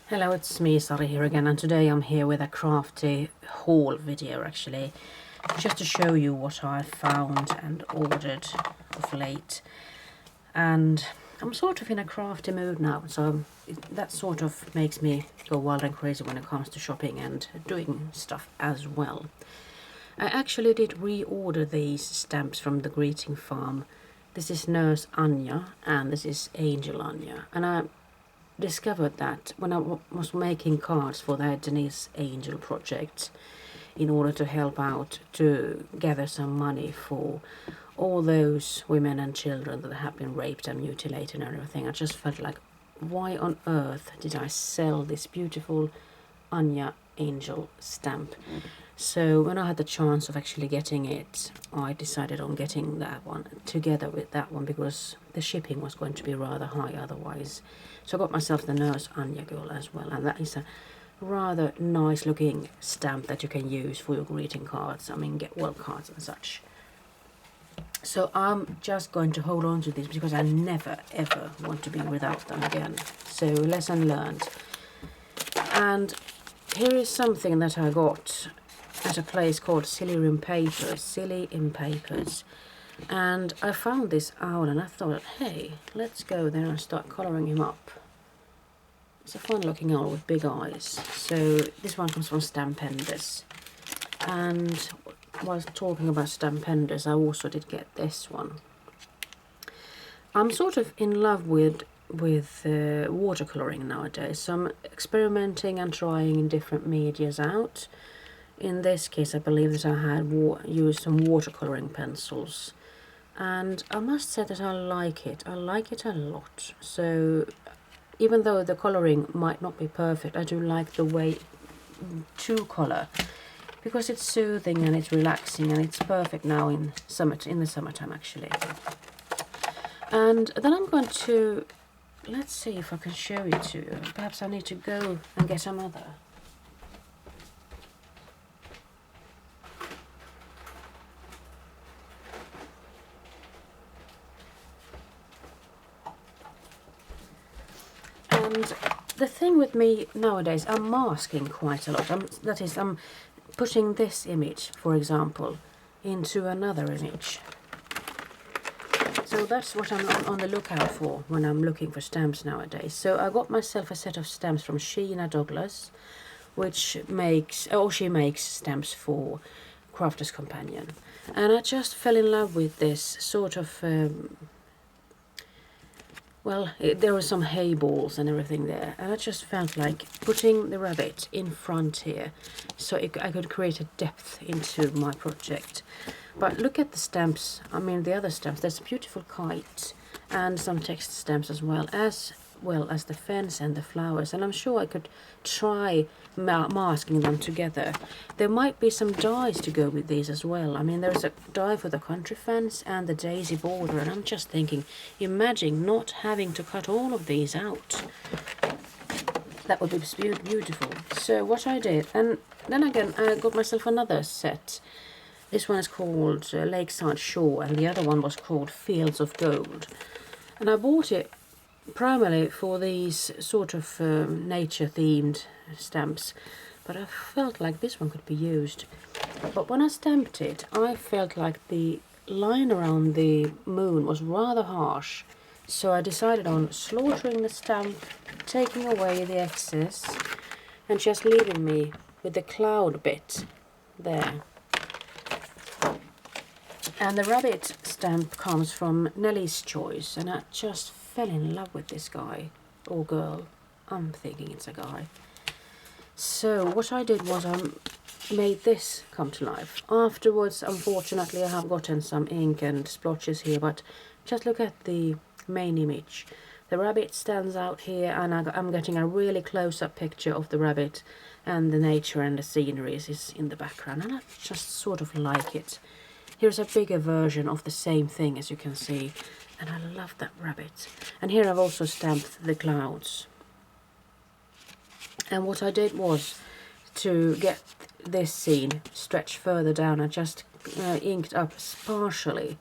Hello, it's me, Sari here again, and today I'm here with a crafty haul video actually, just to show you what I found and ordered of late. And I'm sort of in a crafty mood now, so that sort of makes me go wild and crazy when it comes to shopping and doing stuff as well. I actually did reorder these stamps from the greeting farm. This is Nurse Anya and this is Angel Anya, and I discovered that when I was making cards for the Denise Angel project in order to help out to gather some money for all those women and children that have been raped and mutilated and everything, I just felt like, why on earth did I sell this beautiful Anya Angel stamp? So when I had the chance of actually getting it, I decided on getting that one together with that one because the shipping was going to be rather high otherwise. So I got myself the Nurse Anya girl as well, and that is a rather nice looking stamp that you can use for your greeting cards, get well cards and such. So I'm just going to hold on to this because I never ever want to be without them again. So lesson learned. And here is something that I got at a place called Silly in Papers. And I found this owl and I thought, hey, let's go there and start colouring him up. It's a fun looking owl with big eyes. So this one comes from Stampenders. And while talking about Stampenders, I also did get this one. I'm sort of in love with watercolouring nowadays. So I'm experimenting and trying different medias out. In this case, I believe that I had used some watercolouring pencils. And I must say that I like it. I like it a lot. So even though the colouring might not be perfect, I do like the way to colour because it's soothing and it's relaxing and it's perfect now in the summertime actually. And then I'm going to, let's see if I can show it to you. Perhaps I need to go and get another. And the thing with me nowadays, I'm masking quite a lot. I'm putting this image, for example, into another image. So that's what I'm on the lookout for when I'm looking for stamps nowadays. So I got myself a set of stamps from Sheena Douglas, which she makes stamps for Crafter's Companion. And I just fell in love with this sort of there were some hay balls and everything there, and I just felt like putting the rabbit in front here so I could create a depth into my project. But look at the stamps, the other stamps. There's a beautiful kite and some text stamps as well as the fence and the flowers, and I'm sure I could try masking them together. There might be some dies to go with these as well. There's a die for the country fence and the daisy border, and I'm just thinking, imagine not having to cut all of these out. That would be beautiful. So what I did, and then again I got myself another set. This one is called Lakeside Shore and the other one was called Fields of Gold, and I bought it primarily for these sort of nature-themed stamps, but I felt like this one could be used. But when I stamped it, I felt like the line around the moon was rather harsh, so I decided on slaughtering the stamp, taking away the excess, and just leaving me with the cloud bit there. And the rabbit stamp comes from Nellie's Choice, and I just fell in love with this guy or girl. I'm thinking it's a guy. So what I did was I made this come to life. Afterwards, unfortunately, I have gotten some ink and splotches here, but just look at the main image. The rabbit stands out here, and I'm getting a really close-up picture of the rabbit, and the nature and the scenery is in the background, and I just sort of like it. Here's a bigger version of the same thing, as you can see, and I love that rabbit. And here I've also stamped the clouds. And what I did was, to get this scene stretched further down, I just inked up partially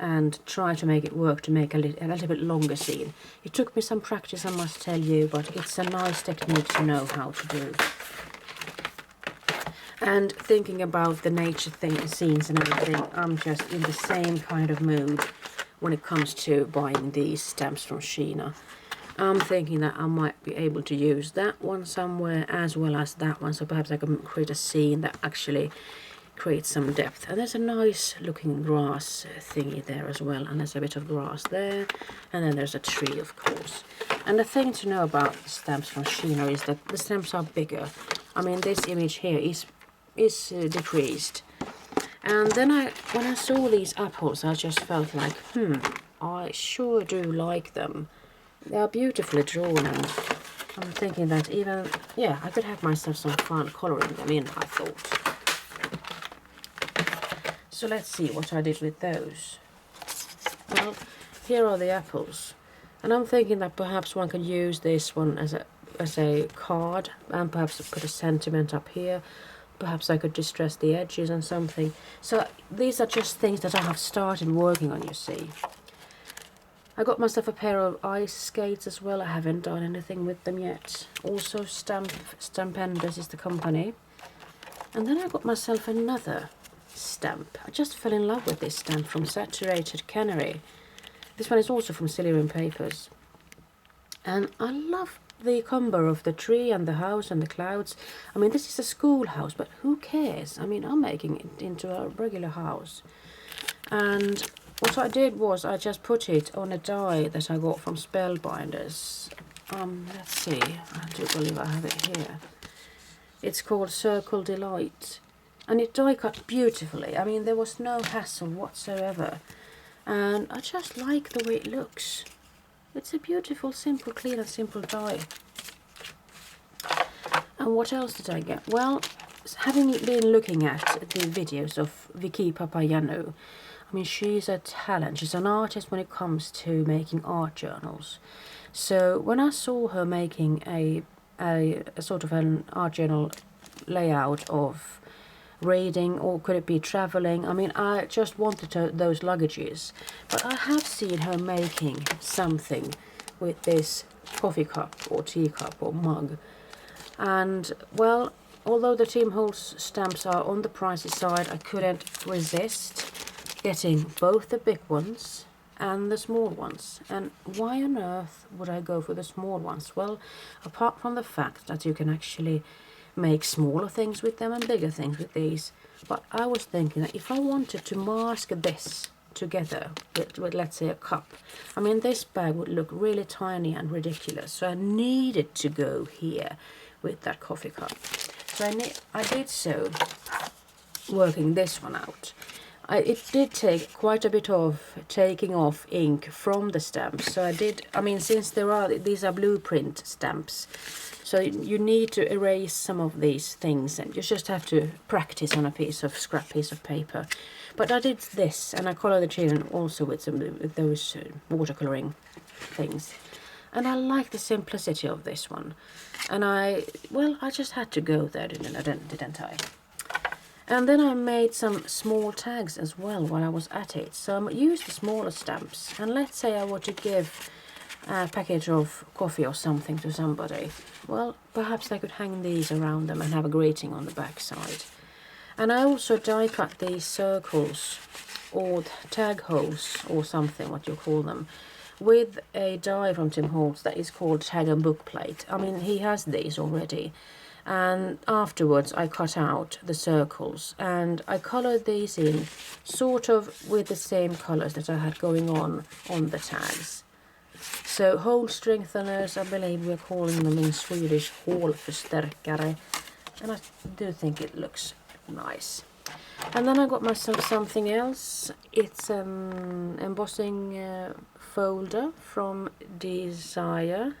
and try to make it work to make a little bit longer scene. It took me some practice, I must tell you, but it's a nice technique to know how to do. And thinking about the nature scenes and everything, I'm just in the same kind of mood when it comes to buying these stamps from Sheena. I'm thinking that I might be able to use that one somewhere as well as that one, so perhaps I can create a scene that actually creates some depth. And there's a nice looking grass thingy there as well, and there's a bit of grass there, and then there's a tree, of course. And the thing to know about the stamps from Sheena is that the stamps are bigger. I mean, this image here is decreased. And then when I saw these apples, I just felt like, I sure do like them. They are beautifully drawn, and I'm thinking that even, yeah, I could have myself some fun colouring them in, I thought. So let's see what I did with those. Well, here are the apples, and I'm thinking that perhaps one could use this one as a card, and perhaps put a sentiment up here. Perhaps I could distress the edges and something. So these are just things that I have started working on, you see. I got myself a pair of ice skates as well. I haven't done anything with them yet. Also Stampendous is the company. And then I got myself another stamp. I just fell in love with this stamp from Saturated Canary. This one is also from Silurian Papers. And I love the combo of the tree and the house and the clouds. I mean, this is a schoolhouse, but who cares? I mean, I'm making it into a regular house. And what I did was I just put it on a die that I got from Spellbinders. Let's see, I do believe I have it here. It's called Circle Delight. And it die cut beautifully. I mean, there was no hassle whatsoever. And I just like the way it looks. It's a beautiful, simple, clean and simple die. And what else did I get? Well, having been looking at the videos of Vicky Papayannou, I mean, she's a talent. She's an artist when it comes to making art journals. So when I saw her making a sort of an art journal layout of reading, or could it be traveling? I mean, I just wanted those luggages, but I have seen her making something with this coffee cup or teacup or mug. And well, although the Tim Holtz stamps are on the pricey side, I couldn't resist getting both the big ones and the small ones. And why on earth would I go for the small ones? Well, apart from the fact that you can actually make smaller things with them and bigger things with these, but I was thinking that if I wanted to mask this together with let's say a cup, I mean, this bag would look really tiny and ridiculous, so I needed to go here with that coffee cup. So I did so, working this one out. It did take quite a bit of taking off ink from the stamps, so I mean, since these are blueprint stamps, so you need to erase some of these things, and you just have to practice on a scrap piece of paper. But I did this, and I colored the children also with those watercoloring things. And I like the simplicity of this one. And I just had to go there, didn't I? And then I made some small tags as well while I was at it. So I used the smaller stamps. And let's say I were to give a package of coffee or something to somebody. Well, perhaps I could hang these around them and have a greeting on the back side. And I also die cut these circles or tag holes or something, what you call them, with a die from Tim Holtz that is called Tag and Book Plate. I mean, he has these already. And afterwards I cut out the circles and I colored these in sort of with the same colors that I had going on the tags. So hole strengtheners, I believe we're calling them in Swedish hålförstärkare, and I do think it looks nice. And then I got myself something else. It's an embossing folder from Desire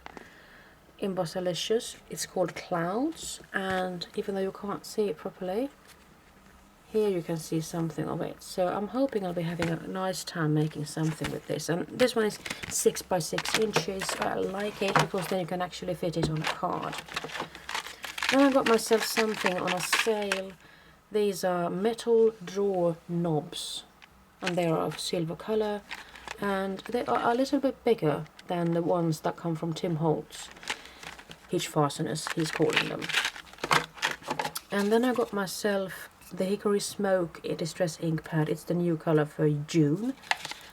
Embossalicious. It's called Clouds, and even though you can't see it properly, here you can see something of it. So I'm hoping I'll be having a nice time making something with this. And this one is 6 by 6 inches. I like it because then you can actually fit it on a card. Then I got myself something on a sale. These are metal drawer knobs. and they are of silver colour, and they are a little bit bigger than the ones that come from Tim Holtz. Hitch fasteners, he's calling them. And then I got myself the Hickory Smoke Distress ink pad. It's the new colour for June.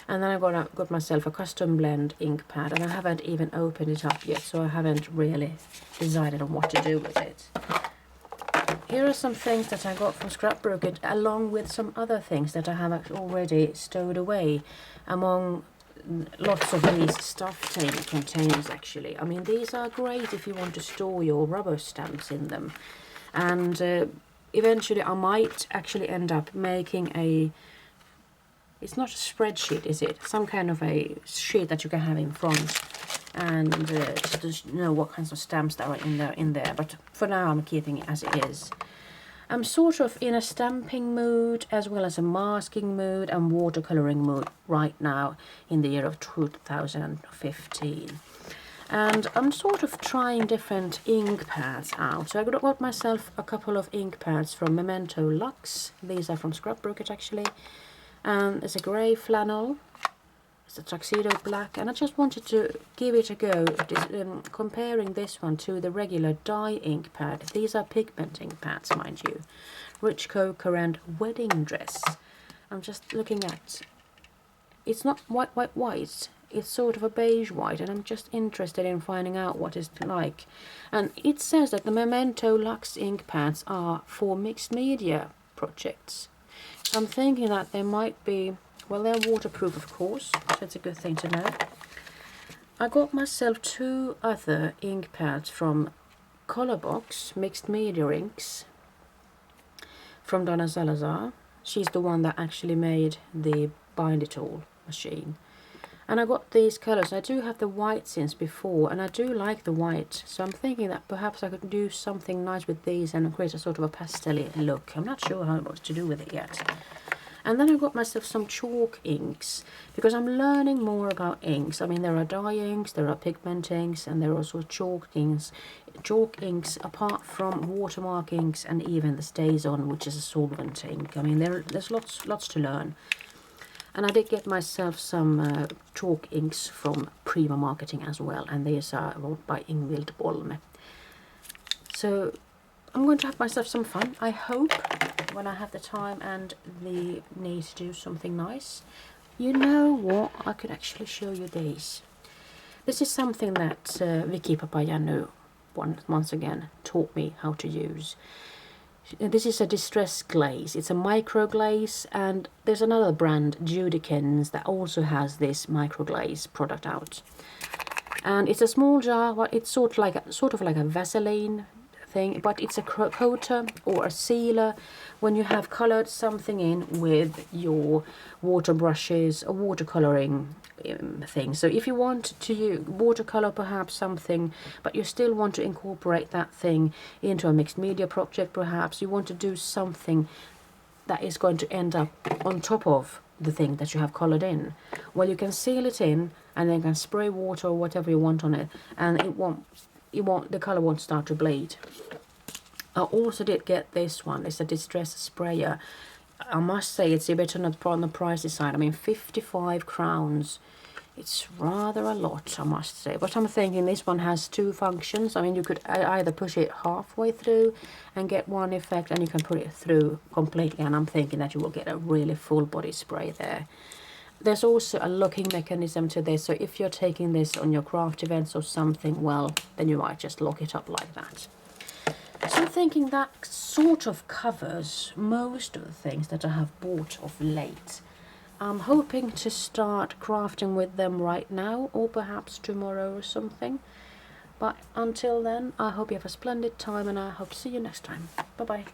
And then I got myself a custom blend ink pad, and I haven't even opened it up yet, so I haven't really decided on what to do with it. Here are some things that I got from Scrapbroker, along with some other things that I have already stowed away among lots of these stuffed containers actually. I mean, these are great if you want to store your rubber stamps in them. And eventually I might actually end up making a, it's not a spreadsheet, is it? Some kind of a sheet that you can have in front, and just know what kinds of stamps that are in there. But for now I'm keeping it as it is. I'm sort of in a stamping mood as well as a masking mood and watercoloring mood right now in the year of 2015. And I'm sort of trying different ink pads out. So I got myself a couple of ink pads from Memento Luxe. These are from Scrapbroker actually. And it's a grey flannel. It's a tuxedo black, and I just wanted to give it a go, comparing this one to the regular dye ink pad. These are pigment ink pads, mind you. Rich Cocoa and Wedding Dress. I'm just looking at, it's not white, it's sort of a beige white, and I'm just interested in finding out what it's like. And it says that the Memento Luxe ink pads are for mixed media projects. So I'm thinking that they might be, well, they're waterproof, of course, so it's a good thing to know. I got myself two other ink pads from Colorbox, Mixed Media Inks, from Donna Salazar. She's the one that actually made the Bind It All machine. And I got these colours. I do have the white since before, and I do like the white. So I'm thinking that perhaps I could do something nice with these and create a sort of a pastel-y look. I'm not sure what to do with it yet. And then I got myself some chalk inks, because I'm learning more about inks. I mean, there are dye inks, there are pigment inks, and there are also chalk inks. Chalk inks, apart from watermark inks and even the StazOn, which is a solvent ink. I mean, there's lots to learn. And I did get myself some chalk inks from Prima Marketing as well, and these are by Ingvild Bolme. So I'm going to have myself some fun, I hope, when I have the time and the need to do something nice. You know what? I could actually show you these. This is something that Vicky Papayanu once again taught me how to use. This is a distress glaze. It's a micro glaze, and there's another brand, Judikins, that also has this micro glaze product out. And it's a small jar, but it's sort of like a Vaseline thing, but it's a coater or a sealer when you have colored something in with your water brushes or watercoloring thing. So if you want to watercolor perhaps something, but you still want to incorporate that thing into a mixed media project, perhaps you want to do something that is going to end up on top of the thing that you have colored in, well, you can seal it in and then you can spray water or whatever you want on it, and the color won't start to bleed. I also did get this one. It's a distress sprayer. I must say it's a bit on the pricey side. I mean, 55 crowns. It's rather a lot, I must say. But I'm thinking this one has two functions. I mean, you could either push it halfway through and get one effect, and you can put it through completely. And I'm thinking that you will get a really full body spray there. There's also a locking mechanism to this. So if you're taking this on your craft events or something, well, then you might just lock it up like that. So I'm thinking that sort of covers most of the things that I have bought of late. I'm hoping to start crafting with them right now, or perhaps tomorrow or something. But until then, I hope you have a splendid time, and I hope to see you next time. Bye bye.